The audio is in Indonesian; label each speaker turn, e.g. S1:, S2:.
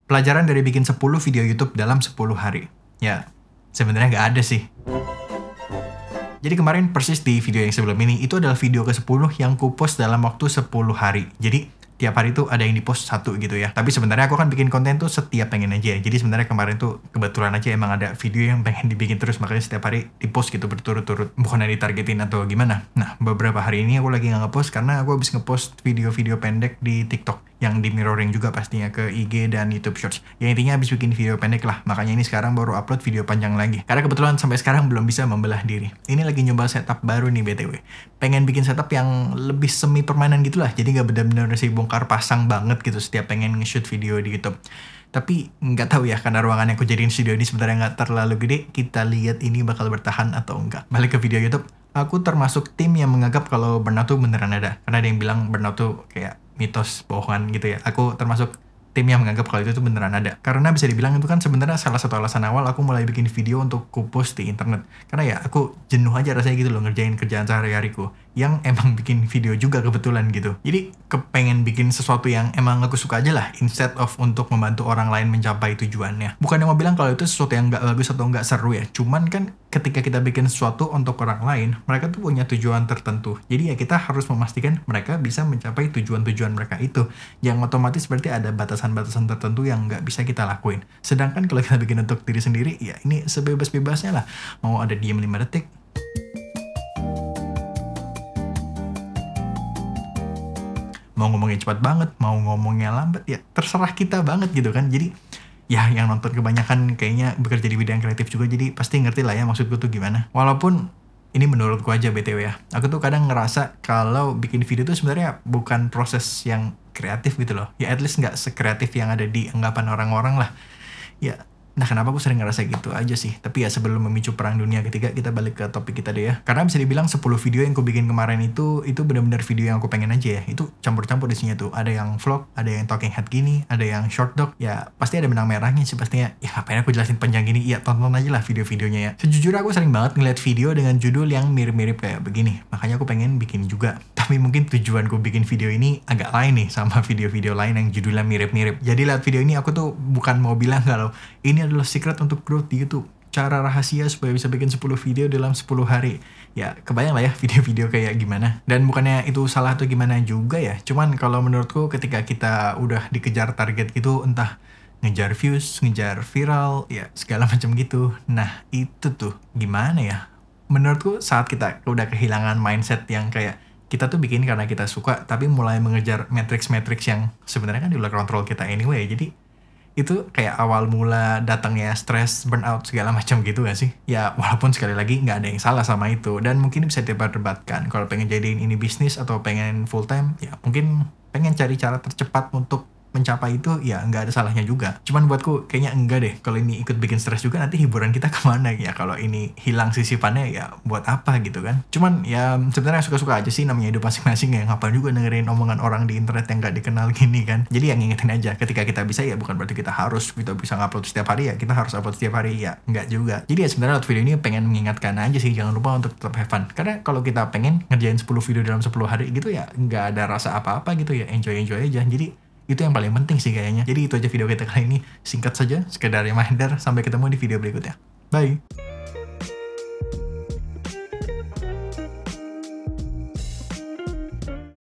S1: Pelajaran dari bikin 10 video YouTube dalam 10 hari. Ya, sebenarnya nggak ada sih. Jadi kemarin persis di video yang sebelum ini, itu adalah video ke-10 yang kupost dalam waktu 10 hari. Jadi tiap hari tuh ada yang dipost satu gitu ya. Tapi sebenarnya aku kan bikin konten tuh setiap pengen aja. Jadi sebenarnya kemarin tuh kebetulan aja emang ada video yang pengen dibikin terus, makanya setiap hari dipost gitu berturut-turut. Bukan ditargetin atau gimana. Nah, beberapa hari ini aku lagi nggak ngepost karena aku habis ngepost video-video pendek di TikTok yang di mirroring juga pastinya ke IG dan YouTube Shorts. Ya intinya habis bikin video pendek lah. Makanya ini sekarang baru upload video panjang lagi. Karena kebetulan sampai sekarang belum bisa membelah diri. Ini lagi nyoba setup baru nih BTW. Pengen bikin setup yang lebih semi permainan gitu lah. Jadi nggak benar-benar sih bongkar pasang banget gitu setiap pengen nge-shoot video di YouTube. Tapi nggak tahu ya, karena ruangan yang aku jadiin studio ini sebenarnya nggak terlalu gede. Kita lihat ini bakal bertahan atau enggak. Balik ke video YouTube. Aku termasuk tim yang menganggap kalau burnout tuh beneran ada. Karena ada yang bilang burnout tuh kayak mitos bohongan gitu ya. Aku termasuk tim yang menganggap kalau itu tuh beneran ada. Karena bisa dibilang itu kan sebenarnya salah satu alasan awal aku mulai bikin video untuk kupost di internet. Karena ya aku jenuh aja rasanya gitu loh ngerjain kerjaan sehari-hariku. Yang emang bikin video juga kebetulan gitu. Jadi kepengen bikin sesuatu yang emang aku suka aja lah. Instead of untuk membantu orang lain mencapai tujuannya. Bukan yang mau bilang kalau itu sesuatu yang nggak bagus atau nggak seru ya. Cuman kan ketika kita bikin sesuatu untuk orang lain, mereka tuh punya tujuan tertentu. Jadi ya kita harus memastikan mereka bisa mencapai tujuan-tujuan mereka itu. Yang otomatis berarti ada batasan-batasan tertentu yang nggak bisa kita lakuin. Sedangkan kalau kita bikin untuk diri sendiri, ya ini sebebas-bebasnya lah. Mau ada diam 5 detik, mau ngomongnya cepat banget, mau ngomongnya lambat, ya terserah kita banget gitu kan. Jadi ya yang nonton kebanyakan kayaknya bekerja di bidang kreatif juga, jadi pasti ngerti lah ya maksudku tuh gimana. Walaupun ini menurutku aja BTW ya, aku tuh kadang ngerasa kalau bikin video tuh sebenarnya bukan proses yang kreatif gitu loh. Ya at least nggak sekreatif yang ada di anggapan orang-orang lah. Ya, nah kenapa aku sering ngerasa gitu aja sih. Tapi ya sebelum memicu perang dunia ketiga, kita balik ke topik kita deh ya. Karena bisa dibilang 10 video yang aku bikin kemarin itu benar-benar video yang aku pengen aja ya. Itu campur-campur isinya tuh. Ada yang vlog, ada yang talking head gini, ada yang short doc. Ya pasti ada benang merahnya sih pastinya. Ya ngapain aku jelasin panjang gini. Ya tonton aja lah video-videonya ya. Sejujurnya aku sering banget ngeliat video dengan judul yang mirip-mirip kayak begini. Makanya aku pengen bikin juga. Tapi mungkin tujuanku bikin video ini agak lain nih sama video-video lain yang judulnya mirip-mirip. Jadi lihat video ini aku tuh bukan mau bilang kalau ini adalah secret untuk growth di YouTube. Cara rahasia supaya bisa bikin 10 video dalam 10 hari. Ya, kebayang lah ya video-video kayak gimana. Dan bukannya itu salah atau gimana juga ya. Cuman kalau menurutku ketika kita udah dikejar target gitu, entah ngejar views, ngejar viral, ya segala macam gitu. Nah, itu tuh gimana ya? Menurutku saat kita udah kehilangan mindset yang kayak kita tuh bikin karena kita suka, tapi mulai mengejar matrix-matrix yang sebenarnya kan di luar kontrol kita anyway. Jadi itu kayak awal mula datangnya stres, burnout, segala macam gitu gak sih? Ya walaupun sekali lagi nggak ada yang salah sama itu. Dan mungkin bisa diperdebatkan. Kalau pengen jadiin ini bisnis atau pengen full time, ya mungkin pengen cari cara tercepat untuk mencapai itu, ya nggak ada salahnya juga. Cuman buatku kayaknya enggak deh. Kalau ini ikut bikin stres juga, nanti hiburan kita kemana ya? Kalau ini hilang sisipannya, ya buat apa gitu kan? Cuman ya sebenarnya suka-suka aja sih, namanya hidup masing-masing ya. Ngapain juga dengerin omongan orang di internet yang nggak dikenal gini kan? Jadi yang ngingetin aja, ketika kita bisa ya bukan berarti kita harus bisa ngupload setiap hari ya. Kita harus upload setiap hari ya, nggak juga. Jadi ya sebenarnya video ini pengen mengingatkan aja sih, jangan lupa untuk tetap have fun. Karena kalau kita pengen ngerjain 10 video dalam 10 hari gitu ya, nggak ada rasa apa-apa gitu ya. Enjoy aja. Jadi itu yang paling penting sih kayaknya. Jadi itu aja video kita kali ini. Singkat saja, sekedar reminder. Sampai ketemu di video berikutnya. Bye!